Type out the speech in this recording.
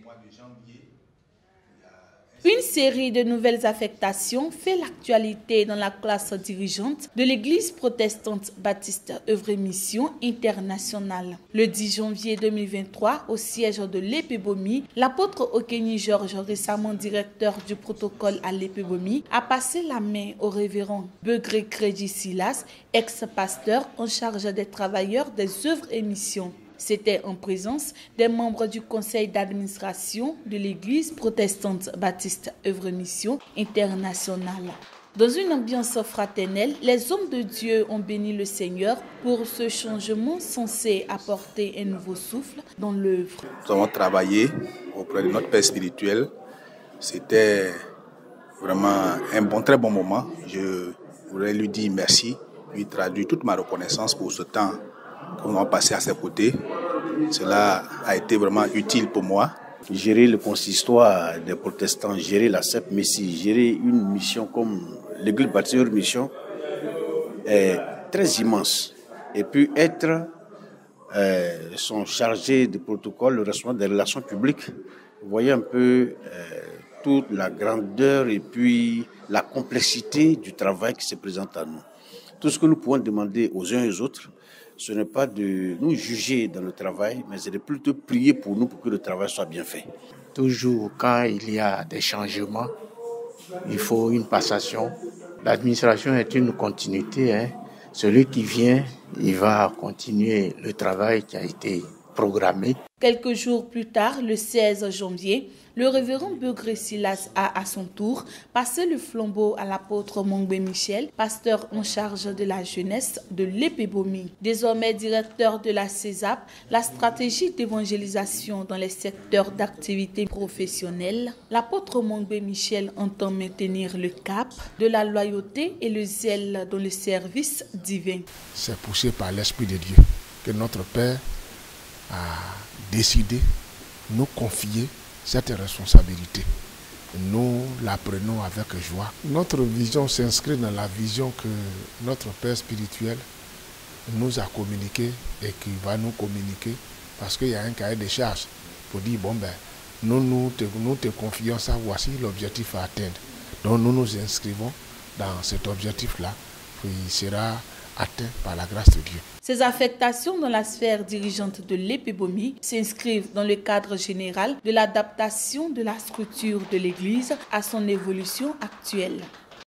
mois de janvier. Une série de nouvelles affectations fait l'actualité dans la classe dirigeante de l'Église protestante baptiste Œuvre et Mission internationale. Le 10 janvier 2023, au siège de l'Épébomi, l'apôtre Okeni Georges, récemment directeur du protocole à l'Épébomi, a passé la main au révérend Begré Crédit Silas, ex-pasteur en charge des travailleurs des Œuvres et Missions. C'était en présence des membres du conseil d'administration de l'Église protestante baptiste Œuvre et Mission internationale. Dans une ambiance fraternelle, les hommes de Dieu ont béni le Seigneur pour ce changement censé apporter un nouveau souffle dans l'œuvre. Nous avons travaillé auprès de notre Père spirituel. C'était vraiment un très bon moment. Je voudrais lui dire merci, lui traduire toute ma reconnaissance pour ce temps que nous avons passé à ses côtés. Cela a été vraiment utile pour moi. Gérer le consistoire des protestants, gérer la CEP Messie, gérer une mission comme l'Église baptiste Œuvre et Mission est très immense. Et puis sont chargés de protocole, le responsable des relations publiques. Vous voyez un peu toute la grandeur et puis la complexité du travail qui se présente à nous. Tout ce que nous pouvons demander aux uns et aux autres, ce n'est pas de nous juger dans le travail, mais c'est de plutôt prier pour nous pour que le travail soit bien fait. Toujours quand il y a des changements, il faut une passation. L'administration est une continuité. Celui qui vient, il va continuer le travail qui a été programmé. Quelques jours plus tard, le 16 janvier, le révérend Begré Silas a à son tour passé le flambeau à l'apôtre Mongbe Michel, pasteur en charge de la jeunesse de l'Épébomi. Désormais directeur de la CESAP, la stratégie d'évangélisation dans les secteurs d'activité professionnelle, l'apôtre Mongbe Michel entend maintenir le cap de la loyauté et le zèle dans le service divin. C'est poussé par l'Esprit de Dieu que notre Père a décidé de nous confier cette responsabilité. Nous la prenons avec joie. Notre vision s'inscrit dans la vision que notre Père spirituel nous a communiqué et qui va nous communiquer parce qu'il y a un cahier de charges pour dire nous te confions ça, voici l'objectif à atteindre. Donc nous nous inscrivons dans cet objectif-là qui sera atteint par la grâce de Dieu. Ces affectations dans la sphère dirigeante de l'Épébomi s'inscrivent dans le cadre général de l'adaptation de la structure de l'Église à son évolution actuelle.